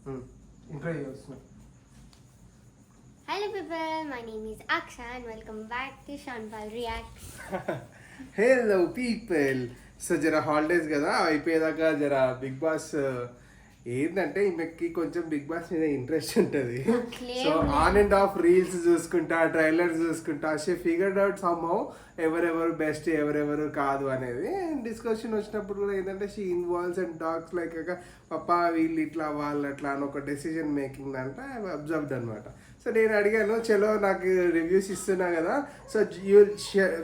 Intro చేస్తున్నా. Hello people, my name is Aksha and welcome back to Shanpal Reacts. Hello people. So జర holidays కదా అయిపోయేదాకా జర Bigg Boss ఏంటంటే ఈమెకి కొంచెం బిగ్ బాస్ మీద ఇంట్రెస్ట్ ఉంటుంది. So on and off reels చూసుకుంటా, ట్రైలర్స్ చూసుకుంటా, she figured out somehow ఎవరెవరు బెస్ట్ ఎవరెవరు కాదు అనేది డిస్కషన్ వచ్చినప్పుడు కూడా ఏంటంటే she involves and talks like పప్పా వీళ్ళు ఇట్లా వాళ్ళు అట్లా అని ఒక డెసిజన్ మేకింగ్ అంటే అబ్జర్వ్డ్ అనమాట. సో నేను అడిగాను, చలో నాకు రివ్యూస్ ఇస్తున్నా కదా, so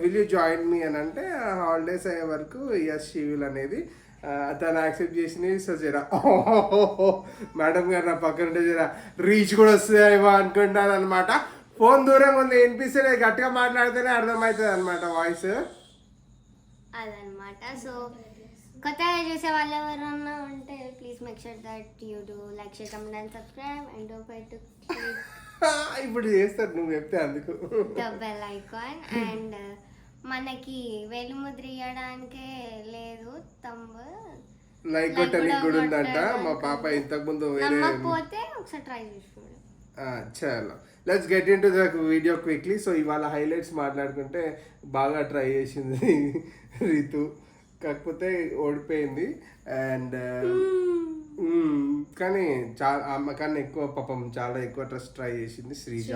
will you join me అని అంటే హాలిడేస్ అయ్యే వరకు ఎస్ షీ విల్ అనేది తను యాక్సెప్ట్ చేసింది. సో జరా మేడం గారు నా పక్కన జరా రీచ్ కూడా వస్తుందేమో అనుకుంటాను అనమాట. ఫోన్ దూరంగా ఉంది, వినిపిస్తే గట్టిగా మాట్లాడితేనే అర్థమవుతుంది అనమాట వాయిస్ అదనమాట. సో కొత్తగా చూసే వాళ్ళు ఎవరన్నా ఉంటే please make sure that you do like, share, comment and subscribe and don't forget to click ఇప్పుడు చేస్తారు నువ్వు చెప్తే అందుకు ద బెల్ ఐకాన్. అండ్ మనకి వేలిముద్ర ఇవ్వడానికే లేదు, తంబు లైక్ కొట్టడానికి కూడా ఉందంట. మా పాప ఇంతకు ముందు పోతే ఒకసారి ట్రై చేసుకోండి. చాలా let's get in to the video quickly. So ఇవాళ హైలైట్స్ మాట్లాడుకుంటే బాగా ట్రై చేసింది రీతు, కాకపోతే ఓడిపోయింది. అండ్ కానీ చాలా అమ్మకన్నా ఎక్కువ పాపం చాలా ఎక్కువ ట్రస్ట్ ట్రై చేసింది శ్రీజ.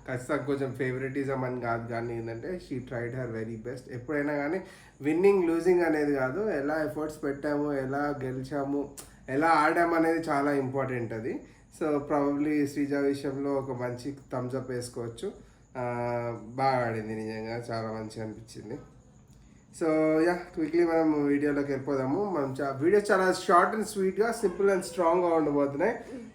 ఖచ్చితంగా కొంచెం ఫేవరెటిజం అని కాదు, కానీ ఏంటంటే she tried her very best. ఎప్పుడైనా కానీ విన్నింగ్ లూజింగ్ అనేది కాదు, ఎలా ఎఫర్ట్స్ పెట్టాము, ఎలా గెలిచాము, ఎలా ఆడాము అనేది చాలా ఇంపార్టెంట్ అది. సో ప్రాబబ్లీ శ్రీజ విషయంలో ఒక మంచి థమ్స్ అప్ వేసుకోవచ్చు. బాగా ఆడింది, నిజంగా చాలా మంచిగా అనిపించింది. సో యా క్విక్లీ మనం వీడియోలోకి వెళ్ళిపోదాము. మనం వీడియో చాలా షార్ట్ అండ్ స్వీట్గా, సింపుల్ అండ్ స్ట్రాంగ్గా ఉండబోతున్నాయి.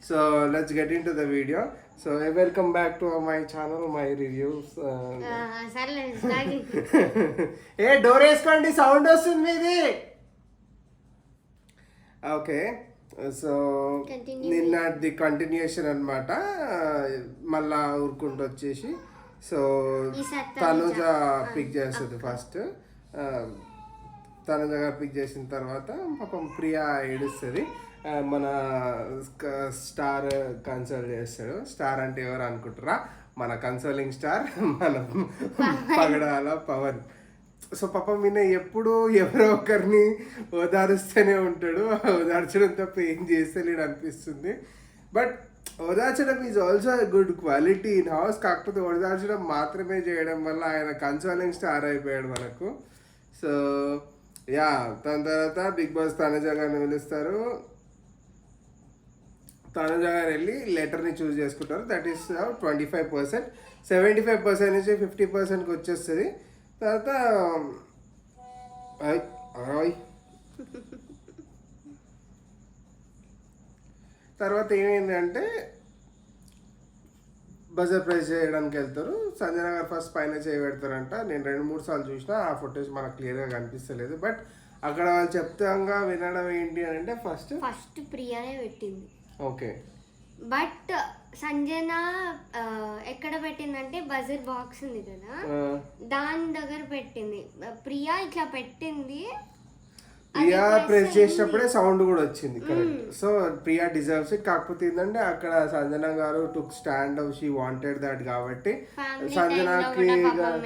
So let's get in to the video. So welcome back to my channel, my reviews. A door వేసుకోండి, సౌండ్ వస్తుంది ఇది. ఓకే, సో నిన్నటి కంటిన్యూషన్ అనమాట. మళ్ళా ఊరుకుంటూ వచ్చేసి సో తనుజ పిక్ చేస్తుంది ఫస్ట్. తనుజ గారు పిక్ చేసిన తర్వాత పాపం ప్రియా ఏడుస్తుంది. మన స్టార్ కన్సోల్ చేస్తాడు. స్టార్ అంటే ఎవరు అనుకుంటారా? మన కన్సోలింగ్ స్టార్, మన పగడాల పవన్. సో పాపం ఈయన ఎప్పుడు ఎవరో ఒకరిని ఓదారుస్తూనే ఉంటాడు. ఓదార్చడం తప్ప ఏం చేస్తలేడు అనిపిస్తుంది. బట్ ఓదార్చడం is also good quality in house. కాకపోతే ఓదార్చడం మాత్రమే చేయడం వల్ల ఆయన కన్సోలింగ్ స్టార్ అయిపోయాడు మనకు. సో యా, దాని తర్వాత బిగ్ బాస్ తనుజ గారిని పిలుస్తారు. తనుజ గారు వెళ్ళి లెటర్ని చూస్ చేసుకుంటారు. That is 25%. 75% నుంచి 50%కి వచ్చేస్తుంది. తర్వాత తర్వాత ఏమైందంటే బజర్ ప్రైజ్ చేయడానికి వెళ్తారు. సంజన గారు ఫస్ట్ పైన చేయబెడతారంట. నేను 2-3 సార్లు చూసిన, ఆ ఫుటేజ్ మనకు క్లియర్గా కనిపిస్తలేదు. బట్ అక్కడ వాళ్ళు చెప్తాంగా వినడం ఏంటి అని అంటే ఫస్ట్ ప్రియానే పెట్టింది. ఓకే, బట్ సంజన ఎక్కడ పెట్టిందంటే బజర్ బాక్స్ ఉంది కదా, దాని దగ్గర పెట్టింది. ప్రియా ఇట్లా పెట్టింది, ప్రియా ప్రెస్ చేసినప్పుడే సౌండ్ కూడా వచ్చింది. Correct. So Priya deserves it. కాకపోతే ఏంటంటే అక్కడ సంజన గారు took stand off, she wanted that. కాబట్టి సంజనకి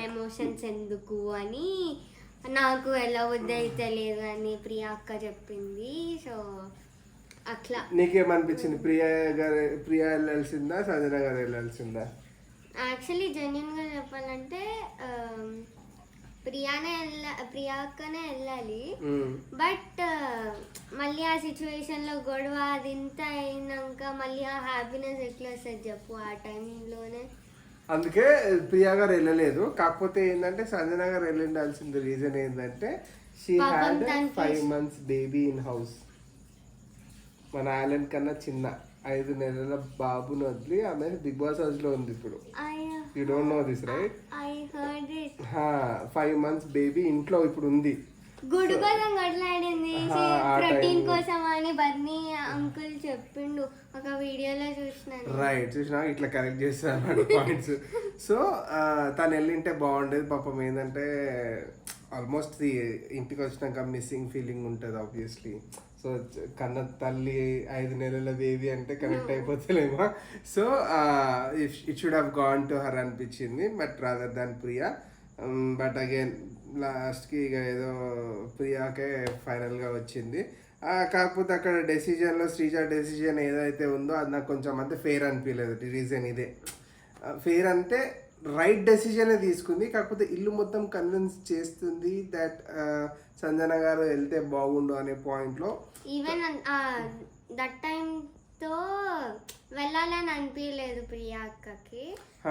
ఎమోషన్స్ ఎందుకు అని నాకు ఎలా వద్ద అయితే లేదు అని ప్రియా అక్క చెప్పింది. సో అట్లా నీకేమనిపించింది? ప్రియా వెళ్ళాల్సిందా, సంజన గారు వెళ్ళాల్సిందా? యాక్చువల్లీ జెన్యున్ గా చెప్పాలంటే ప్రియా అక్కనే వెళ్ళాలి. బట్ మళ్ళీ ఆ సిచ్యువేషన్ లో గొడవ అది ఇంత అయినాక మళ్ళీ ఆ హ్యాపీనెస్ ఎట్లా వస్తుంది చెప్పు ఆ టైంలోనే. అందుకే ప్రియా గారు వెళ్ళలేదు. కాకపోతే ఏంటంటే సంజన గారు వెళ్ళాల్సిన రీజన్ ఏంటంటే she had 5 months baby in house. మన ఆలన్ కన్నా చిన్న 5 నెలల బాబుని వదిలి ఆమె బిగ్ బాస్ హౌస్ లో ఉంది ఇప్పుడు. You don't know this right? 5 months baby ఇంట్లో ఇప్పుడు ఉంది. గుడి కోసం కొట్లాడింది, ప్రోటీన్ కోసం అని బర్నీ అంకుల్ చెప్పిండు ఒక వీడియోలో చూసినాను. రైట్, చూసినా ఇట్లా కరెక్ట్ చేస్తాను పాయింట్స్. సో తను వెళ్ళింటే బాగుండేది. పాపం ఏంటంటే ఆల్మోస్ట్ ఇంటికి వచ్చినాక మిస్సింగ్ ఫీలింగ్ ఉంటుంది ఆబ్వియస్లీ. సో కన్న తల్లి 5 నెలల బేబీ అంటే కనెక్ట్ అయిపోతలేమా. So it should have gone to her అనిపించింది, but rather than Priya. But again లాస్ట్కి ఇక ఏదో ప్రియాకే ఫైనల్గా వచ్చింది. కాకపోతే అక్కడ డెసిజన్లో శ్రీజ డెసిజన్ ఏదైతే ఉందో అది నాకు కొంచెం అంతే ఫెయిర్ అనిపించలేదు. రీజన్ ఇదే, ఫెయిర్ అంటే రైట్ డెసిజనే తీసుకుంది, కాకపోతే ఇల్లు మొత్తం కన్విన్స్ చేస్తుంది దట్ సంజన గారు వెళ్తే బాగుండు అనే పాయింట్లో. ఈవెన్ దట్ టైంతో వెళ్ళాలని అనిపించలేదు ప్రియాక్కకి.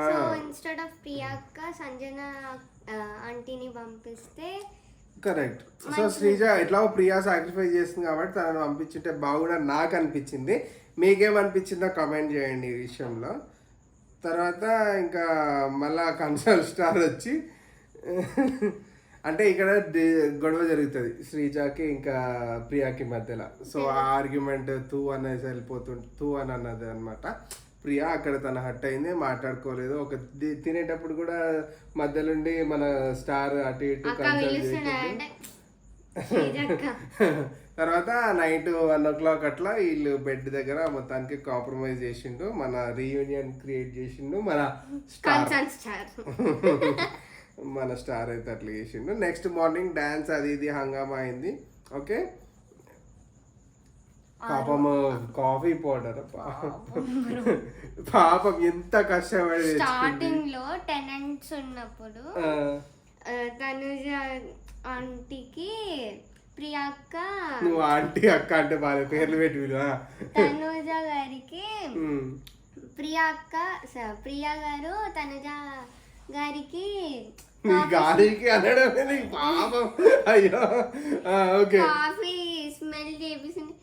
సో ఇన్స్టెడ్ ఆఫ్ ప్రియాక్క సంజన ఆంటీని పంపిస్తే కరెక్ట్. సో శ్రీజ ఎట్లా ప్రియా సాక్రిఫైస్ చేస్తుంది కాబట్టి తనను పంపించుంటే బాగుండా నాకు అనిపించింది. మీకేమనిపించిందో కమెంట్ చేయండి ఈ విషయంలో. తర్వాత ఇంకా మళ్ళా కన్సల్ స్టార్ వచ్చి అంటే ఇక్కడ గొడవ జరుగుతుంది శ్రీజాకి ఇంకా ప్రియాకి మధ్యలో. సో ఆ ఆర్గ్యుమెంట్ తూ అనేసి తూ అని అన్నది అనమాట. ప్రియా అక్కడ తన హట్ అయింది, మాట్లాడుకోలేదు. ఒక తినేటప్పుడు కూడా మధ్యలోండి మన స్టార్ అటు ఇటు కన్సల్ట్ చేసింది. తర్వాత నైట్ 1 o'clock అట్లా వీళ్ళు బెడ్ దగ్గర మొత్తానికి కాంప్రమైజ్ చేసిండు, మన రీయూనియన్ క్రియేట్ చేసిండు మన స్టార్. మన స్టార్ అయితే అట్లా చేసిండు. నెక్స్ట్ మార్నింగ్ డాన్స్ అది ఇది హంగామా అయింది. ఓకే, పాపం కాఫీ పౌడర్ పాపం ఎంత కష్టపడి స్టార్టింగ్ లో టెనెంట్స్ ఉన్నప్పుడు తనుజ ఆంటీకి ప్రియాక్క, నువ్వు ఆంటీ అక్క అంటే బాగా పేర్లు పెట్టి తనుజ గారికి ప్రియా గారు తనుజ గారికి అనడం పాపం. అయ్యో ఓకే, కాఫీ స్మెల్ చేపిస్తుంది.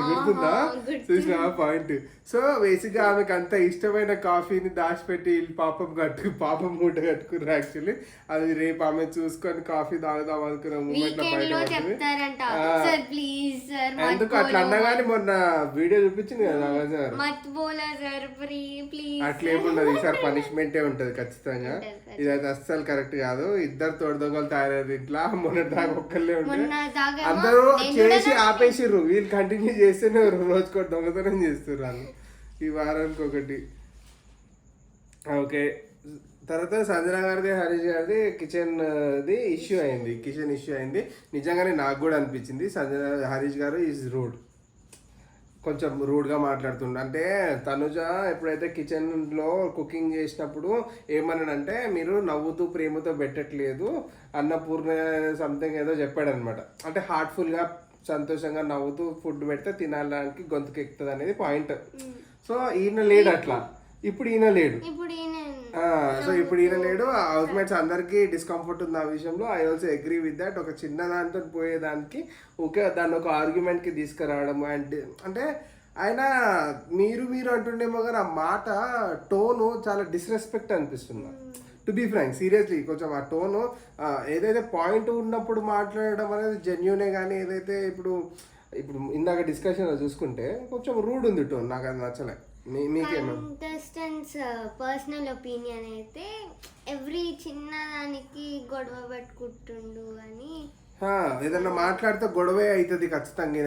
గుర్తుందా? చూసిన పాయింట్. సో బేసిక్ గా ఆమెకు అంత ఇష్టమైన కాఫీని దాచిపెట్టి పాపం మూట కట్టుకున్నారు. యాక్చువల్లీ అది రేపు ఆమె చూసుకొని కాఫీ తాగుదాం అనుకున్న మూమెంట్ లో ఎందుకు అట్లా అన్నగాని మొన్న వీడియో చూపించింది కదా అట్లా ఏముండదు. ఈసారి పనిష్మెంటే ఉంటది ఖచ్చితంగా. ఇదైతే అస్సలు కరెక్ట్ కాదు. ఇద్దరు తోడు దొంగలు తయారయ్యారు ఇంట్లో. మొన్నటి దాకా ఒక్కళ్ళే ఉంటే అందరూ చేసి ఆపేసిర్రు, వీళ్ళు కంటిన్యూ చేస్తేనే రోజుకోటి దొంగతనం చేస్తారు వాళ్ళు ఈ వారానికి ఒకటి. ఓకే, తర్వాత సంజన గారిది హరీష్ గారిది కిచెన్ ఇష్యూ అయింది. నిజంగానే నాకు కూడా అనిపించింది హరీష్ గారు ఈజ్ రూడ్, కొంచెం రూడ్గా మాట్లాడుతుండే. అంటే తనుజ ఎప్పుడైతే కిచెన్లో కుకింగ్ చేసినప్పుడు ఏమన్నాడంటే మీరు నవ్వుతూ ప్రేమతో పెట్టట్లేదు, అన్నపూర్ణ సంథింగ్ ఏదో చెప్పాడనమాట. అంటే హార్ట్ఫుల్గా సంతోషంగా నవ్వుతూ ఫుడ్ పెడితే తినడానికి గొంతుకు ఎక్కుతుంది అనేది పాయింట్. సో ఈయన లేడు అట్లా, ఇప్పుడు ఈయన లేడు. సో ఇప్పుడు ఈయన లేడు. హౌస్ మేట్స్ అందరికీ డిస్కంఫర్ట్ ఉంది ఆ విషయంలో. I also agree with that. ఒక చిన్న దాంతో పోయేదానికి ఓకే, దాన్ని ఒక ఆర్గ్యుమెంట్కి తీసుకురావడం అంటే ఆయన మీరు అంటుండేమో కానీ ఆ మాట టోను చాలా డిస్రెస్పెక్ట్ అనిపిస్తుంది. టు బీ ఫ్రాంక్, సీరియస్లీ కొంచెం ఆ టోను ఏదైతే పాయింట్ ఉన్నప్పుడు మాట్లాడడం అనేది జెన్యూనే, కానీ ఏదైతే ఇప్పుడు ఇందాక డిస్కషన్లో చూసుకుంటే కొంచెం రూడ్ ఉంది టోన్. నాకు అది నచ్చలే. కంటెస్టెంట్స్ పర్సనల్ ఒపీనియన్ అయితే ఎవ్రీ చిన్నదానికి గొడవ పెట్టుకుంటుండు అని. ఏదన్నా మాట్లాడితే గొడవే అవుతుంది ఖచ్చితంగా.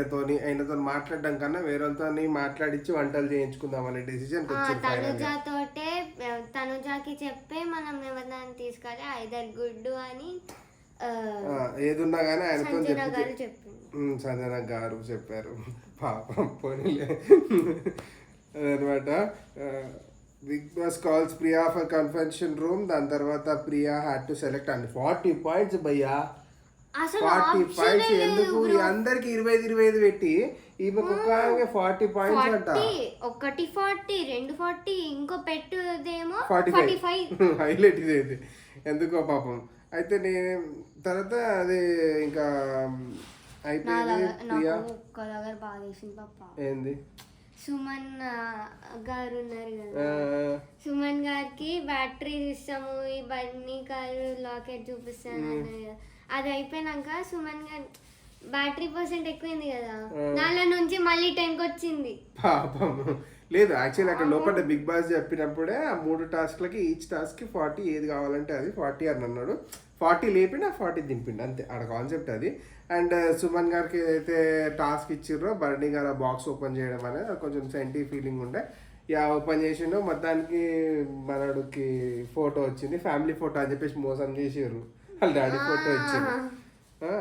ఆయనతో మాట్లాడడం కన్నా వేరేతో మాట్లాడించి వంటలు చేయించుకుందాం అనే డెసిజన్. తనుజాకి చెప్పే మనం ఎవరిని తీసుకోవాలి ఐదర్ గుడ్ అని ఏదున్నా కానీ ఆయనతో సంజన గారు చెప్పారు. పాపం పోనీలే అదనమాట. Bigg Boss calls Priya for confession room. దాని తర్వాత Priya had to select and 40 points భయ్యా. 40 points ఎందుకు? అందరికి 25 పెట్టి ఈమెకు ఒక 40 points అంట. ఒకటి 40, 2 40, ఇంకో పెట్టుదేమో 45. హైలైట్ ఇదేది ఎందుకో పాపం. అయితే నేను తర్వాత అది ఇంకా అయిపోయింది. ప్రియా ఏంది సుమన్ గారు ఉన్నారు కదా, సుమన్ గారికి బ్యాటరీ ఇస్తాము, ఈ బన్నీ కారు లాకెట్ చూపిస్తాను అన్నారు కదా. అది అయిపోయినాక సుమన్ గారు బ్యాటరీ % ఎక్కువైంది కదా, దానిలో నుంచి మళ్ళీ 10కి వచ్చింది పాపం. లేదు యాక్చువల్లీ అక్కడ లోపల బిగ్ బాస్ చెప్పినప్పుడే ఆ 3 టాస్క్లకి ఈచ్ టాస్క్కి 40 ఏది కావాలంటే అది 40 అని అన్నాడు. 40 లేపిండు, 40 దింపిండు అంతే. ఆడ కాన్సెప్ట్ అది. అండ్ సుమన్ గారికి ఏదైతే టాస్క్ ఇచ్చిర్రో బర్నీ గారు బాక్స్ ఓపెన్ చేయడం అనేది కొంచెం సెంటీ ఫీలింగ్ ఉండే ఓపెన్ చేసిండో మొత్తానికి మనడికి ఫోటో వచ్చింది, ఫ్యామిలీ ఫోటో అని చెప్పేసి మోసం చేసారు, వాళ్ళ డాడీ ఫోటో ఇచ్చారు.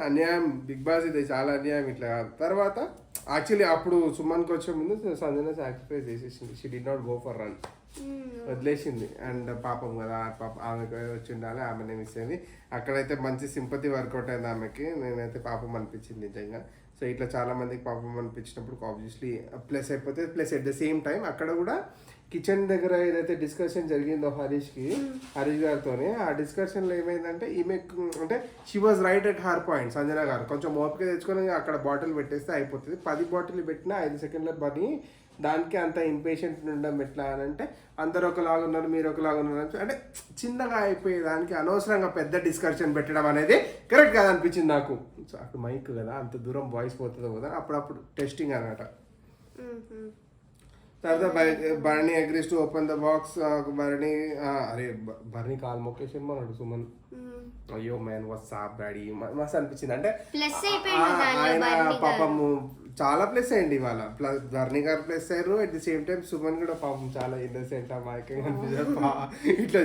అన్యాయం బిగ్ బాస్ ఇది చాలా అన్యాయం ఇట్లా. తర్వాత యాక్చువల్లీ అప్పుడు సుమన్కి వచ్చే ముందు సంజన సాక్రిఫైస్ చేసేసింది, she did not go for run, వదిలేసింది. అండ్ పాపం కదా పాప ఆమెకు వచ్చి ఉండాలి, ఆమెనే మిస్ అయింది. అక్కడైతే మంచి సింపతి వర్కౌట్ అయింది ఆమెకి, నేనైతే పాపం అనిపించింది నిజంగా. సో ఇట్లా చాలా మందికి పాపం అనిపించినప్పుడు ఆబ్వియస్లీ ప్లస్ అయిపోతే. Plus at the same time అక్కడ కూడా కిచెన్ దగ్గర ఏదైతే డిస్కషన్ జరిగిందో హరీష్ గారితోనే, ఆ డిస్కషన్లో ఏమైందంటే ఈమె అంటే she was right at her point. Sanjana గారు కొంచెం ఓపిక తెచ్చుకొని అక్కడ బాటిల్ పెట్టేస్తే అయిపోతుంది, 10 బాటిల్ పెట్టినా 5 సెకండ్ల పని, దానికి అంత ఇంపేషెంట్ ఉండడం ఎట్లా అని అంటే అందరు ఒకలాగా ఉన్నారు మీరు ఒకలాగా ఉన్నారు అంటే చిన్నగా అయిపోయే దానికి అనవసరంగా పెద్ద డిస్కషన్ పెట్టడం అనేది కరెక్ట్ కాదు అనిపించింది నాకు. సో అటు మైక్ కదా అంత దూరం వాయిస్ పోతుందో కదా అప్పుడప్పుడు టెస్టింగ్ అనమాట. తర్వాత Barney agrees to open the box. Barney call మొకేషన్ మనడు సుమన్, అయ్యో మ్యాన్ వాస్ సాప్ డాడీ మస్తు అనిపించింది. అంటే ఆయన పాపము చాలా ప్లస్ అయ్యండి ఇవాళ, ప్లస్ బర్నీ గారు ప్లస్ అయ్యారు, at the same time Suman కూడా పాపం చాలా ఇన్నోసెంట్ అమాయకంగా అనిపించారు ఇట్లా.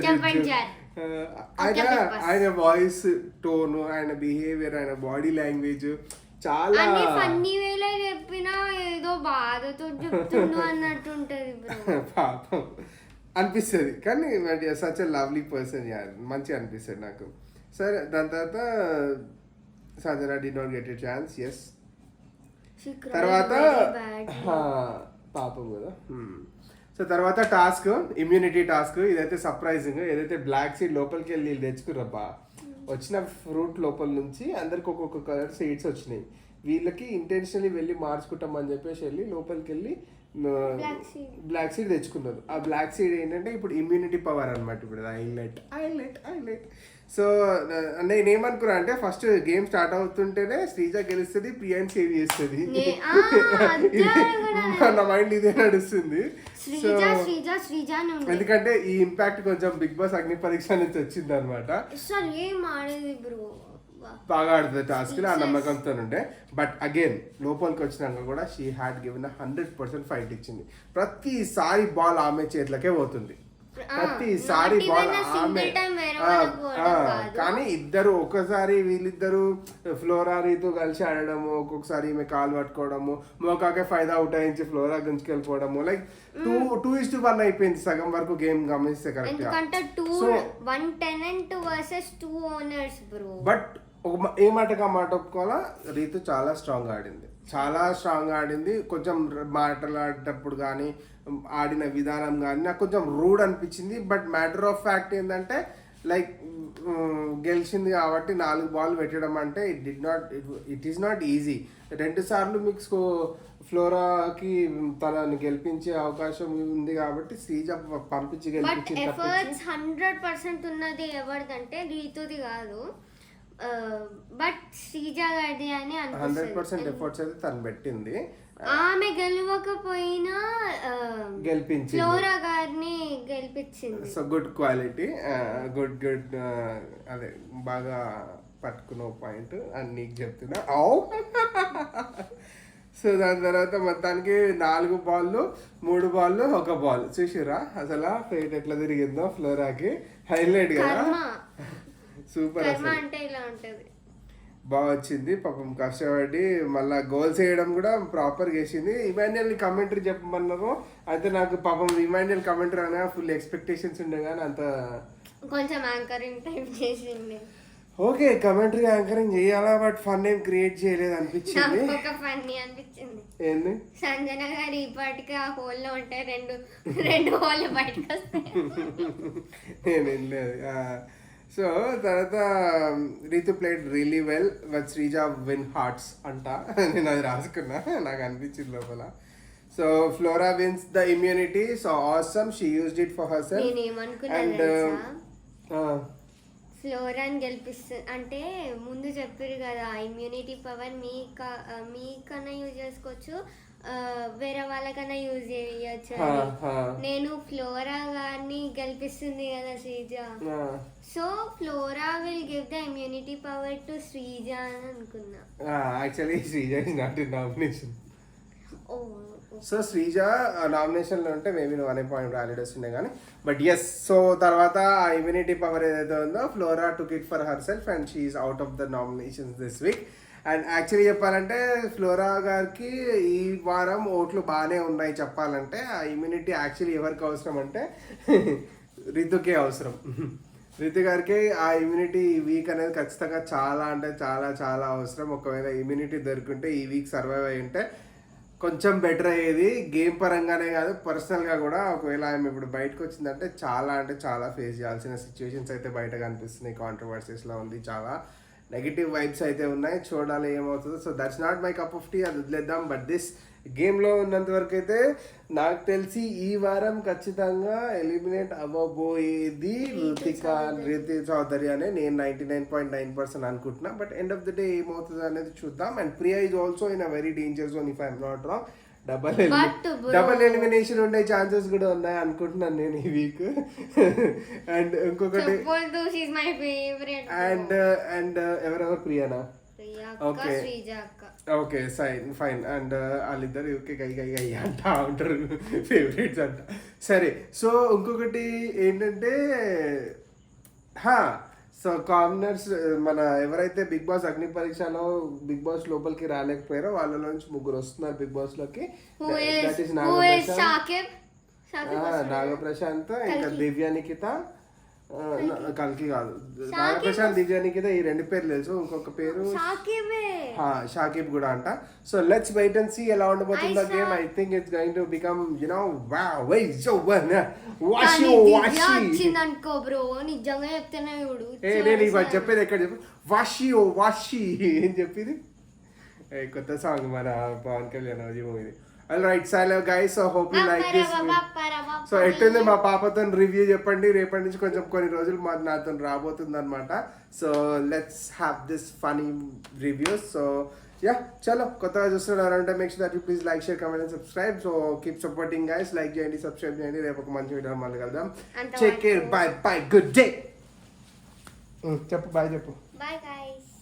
ఆయన వాయిస్ టోన్, ఆయన బిహేవియర్, ఆయన బాడీ లాంగ్వేజ్ చాలా ఫన్నీ వేలో చెప్పినా ఏదో బాధతో చెప్తుండు అన్నట్టు ఉంటది పాపం అనిపిస్తుంది. కానీ సచ్ ఎ లవ్లీ పర్సన్ మంచిగా అనిపిస్తుంది నాకు. సరే దాని తర్వాత Sanjana did not get a chance. Yes తర్వాత పాపం కదా. సో తర్వాత టాస్క్ ఇమ్యూనిటీ టాస్క్, ఇదైతే సర్ప్రైజింగ్. ఏదైతే బ్లాక్ సీడ్ లోపలికి వెళ్ళి తెచ్చుకుర్రబ్బా, వచ్చిన ఫ్రూట్ లోపల నుంచి అందరికి ఒక్కొక్క కలర్ సీడ్స్ వచ్చినాయి. వీళ్ళకి ఇంటెన్షనల్లీ వెళ్ళి మార్చుకుంటామని చెప్పేసి వెళ్ళి లోపలికి వెళ్ళి బ్లాక్ సీడ్ తెచ్చుకున్నారు. ఆ బ్లాక్ సీడ్ ఏంటంటే ఇప్పుడు ఇమ్యూనిటీ పవర్ అనమాట. ఇప్పుడు హైలైట్. సో నేనేమనుకున్నా అంటే ఫస్ట్ గేమ్ స్టార్ట్ అవుతుంటేనే శ్రీజ గెలుస్తుంది, ప్రియాని సేవ్ చేస్తుంది, నా మైండ్ ఇదే నడుస్తుంది. సో ఎందుకంటే ఈ ఇంపాక్ట్ కొంచెం బిగ్ బాస్ అగ్ని పరీక్ష నుంచి వచ్చింది అనమాట. బాగా ఆడుతుంది టాస్క్ ఆ నమ్మకంతో ఉండే. బట్ అగైన్ లోపలికి వచ్చినాక కూడా షీ హ్యాడ్ గివెన్ 100% ఫైట్ ఇచ్చింది. ప్రతిసారి బాల్ ఆమె చేతులకే పోతుంది, ప్రతిసారి బాల్ ఆమె. కానీ ఇద్దరు ఒక్కసారి వీళ్ళిద్దరు ఫ్లోరా రీతో కలిసి ఆడడము, ఒక్కొక్కసారి ఈమె కాలు పట్టుకోవడము, మోకాకే ఫైదా అవుట్ అయించి ఫ్లోరా గుంజుకెళ్ళిపోవడము, లైక్ 2:1 అయిపోయింది సగం వరకు గేమ్ గమనిస్తే కరెక్ట్. బట్ ఏ మాటగా మాట ఒప్పుకోవాలా, రీతు చాలా స్ట్రాంగ్ ఆడింది. కొంచెం మాట్లాడేటప్పుడు కానీ ఆడిన విధానం కానీ నాకు కొంచెం రూడ్ అనిపించింది. బట్ మ్యాటర్ ఆఫ్ ఫ్యాక్ట్ ఏంటంటే లైక్ గెలిచింది కాబట్టి 4 బాల్ పెట్టడం అంటే ఇట్ ఈస్ నాట్ ఈజీ. 2 సార్లు మీకు ఫ్లోరాకి తనని గెలిపించే అవకాశం ఉంది కాబట్టి శ్రీజ పంపించి గెలిపించి 100% ఉన్నది ఎవరిదంటే రీతుది కాదు, బట్ శ్రీజ గారిది అని 100% ఎఫర్ట్స్ అయితే తను పెట్టింది. ఆమె గెలవకపోయినా గెలిపించింది, ఫ్లోరా గారిని గెలిపించింది. సో గుడ్ క్వాలిటీ, గుడ్ అదే బాగా పట్టుకున్న పాయింట్ అని నీకు చెప్తున్నా. సో దాని తర్వాత మొత్తానికి 4 బాళ్ళు 3 బాళ్ళు 1 బాల్ చూసిరా అసలు ఫేట్ ఎట్లా తిరిగిందో ఫ్లోరాకి. హైలైట్ కదా, సూపర్. అంటే ఇలా ఉంటది, బాగా వచ్చింది పాపం, కష్టపడి మళ్ళీ గోల్స్ వేయడం కూడా ప్రాపర్గా వేసింది. ఇమాన్యుయల్ కమెంటరీ చెప్పమన్నారు అయితే నాకు పాపం ఇమాన్యుయల్ కమెంటరీ అనే ఫుల్ ఎక్స్పెక్టేషన్స్ ఉండే కానీ అంత కొంచెం యాంకరింగ్ టైప్ చేసింది. ఓకే కమెంటరీ యాంకరింగ్ చేయాలా బట్ ఫన్ ఏం క్రియేట్ చేయలేదు అనిపించింది. ఒక ఫన్నీ అనిపించింది ఏంది, సంజన గారు ఇప్పటికి ఆ హోల్ లో ఉంటే రెండు హోల్ బయటకు వస్తాయి. నేనేం లేదు. సో తర్వాత Rithu played really well but Sreeja win hearts అంట, నేను అది రాసుకున్నా నాకు అనిపించింది లోపల. So Flora wins the immunity, so awesome, she used it for herself. And ఫ్లోరాని గెలిపిస్తుంది అంటే ముందు చెప్పారు కదా ఇమ్యూనిటీ పవర్ మీకన్నా యూజ్ చేసుకోవచ్చు, వేరే వాళ్ళకన్నా యూజ్ చేయొచ్చు నేను ఫ్లోరా గారిని గెలిపిస్తుంది కదా Sreeja so Flora will give the immunity power to Sreeja అని అనుకున్నా actually Sreeja is not in nomination oh so Sreeja నామినేషన్లో ఉంటే మేబీ నువ్వు అనే పాయింట్ వ్యాలిడ్ వస్తుండే కానీ బట్ ఎస్ సో తర్వాత ఆ ఇమ్యూనిటీ పవర్ ఏదైతే ఉందో Flora took it for herself and she's out of the nominations this week and actually చెప్పాలంటే ఫ్లోరా గారికి ఈ వారం ఓట్లు బాగానే ఉన్నాయి చెప్పాలంటే ఆ ఇమ్యూనిటీ యాక్చువల్లీ ఎవరికి అవసరం అంటే రితుకే అవసరం రితు గారికి ఆ ఇమ్యూనిటీ ఈ వీక్ అనేది ఖచ్చితంగా చాలా అంటే చాలా చాలా అవసరం ఒకవేళ ఇమ్యూనిటీ దొరికింటే ఈ వీక్ సర్వైవ్ అయి ఉంటే కొంచెం బెటర్ అయ్యేది గేమ్ పరంగానే కాదు పర్సనల్గా కూడా ఒకవేళ ఆమె ఇప్పుడు బయటకు వచ్చిందంటే చాలా అంటే చాలా ఫేస్ చేయాల్సిన సిచ్యువేషన్స్ అయితే బయట కనిపిస్తున్నాయి కాంట్రవర్సీస్లో ఉంది చాలా నెగిటివ్ వైబ్స్ అయితే ఉన్నాయి చూడాలి ఏమవుతుందో so that's not my cup of tea అది వదిలేద్దాం బట్ దిస్ గేమ్లో ఉన్నంత వరకు అయితే నాకు తెలిసి ఈ వారం ఖచ్చితంగా ఎలిమినేట్ అవ్వబోయేది రితి చౌదరి అనే నేను 99.9% అనుకుంటున్నా but end of the day ఏమవుతుంది అనేది చూద్దాం and Priya is also in a very danger zone if I'm not wrong double elimination ఉండే ఛాన్సెస్ కూడా ఉన్నాయి అనుకుంటున్నాను నేను ఈ వీక్ అండ్ ఇంకొకటి అండ్ ఎవరెవరు ప్రియానా ఓకే ఫైన్ అండ్ వాళ్ళిద్దరు యూకే గై అంట ఉంటారు ఫేవరెట్స్ అంట సరే సో ఇంకొకటి ఏంటంటే సో కామనర్స్ మన ఎవరైతే బిగ్ బాస్ అగ్ని పరీక్షలో బిగ్ బాస్ లోపలికి రాలేకపోయారో వాళ్ళ నుంచి ముగ్గురు వస్తున్నారు బిగ్ బాస్ లోకి దట్ ఈస్ నాగప్రశాంత్ ఇంకా దివ్య నిఖిత కల్కి కాదు నాగప్రశాంత్ దివ్య నిఖిత ఈ రెండు పేర్లు తెలుసు ఇంకొక పేరు షాకిబ్ కూడా అంట so let's wait and see ఎలా ఉండబోతుందో game I think it's going to become you know wow why so వాషి అనుకో బ్రో నిజంగా చెప్తేనే చూడు నేను ఇవాళ చెప్పేది ఎక్కడ చెప్పు వాషి ఏం చెప్పింది కొత్త సాంగ్ మన పవన్ కళ్యాణ్ మూవీది ఆల్రైట్ సైలో guys so hope you like this so ఎట్టుంది మా పాపతో రివ్యూ చెప్పండి రేపటి నుంచి కొంచెం కొన్ని రోజులు నాతో రాబోతుంది అనమాట so let's have this funny reviews so yeah చలో కొత్తగా చూస్తున్నారంటే make sure that you please like share comment and subscribe so keep supporting guys like చేయండి సబ్స్క్రైబ్ చేయండి రేపు ఒక మంచి వీడియో మళ్ళీ కలుద్దాం take care bye bye good day చెప్పు బాయ్ చెప్పు బై గైస్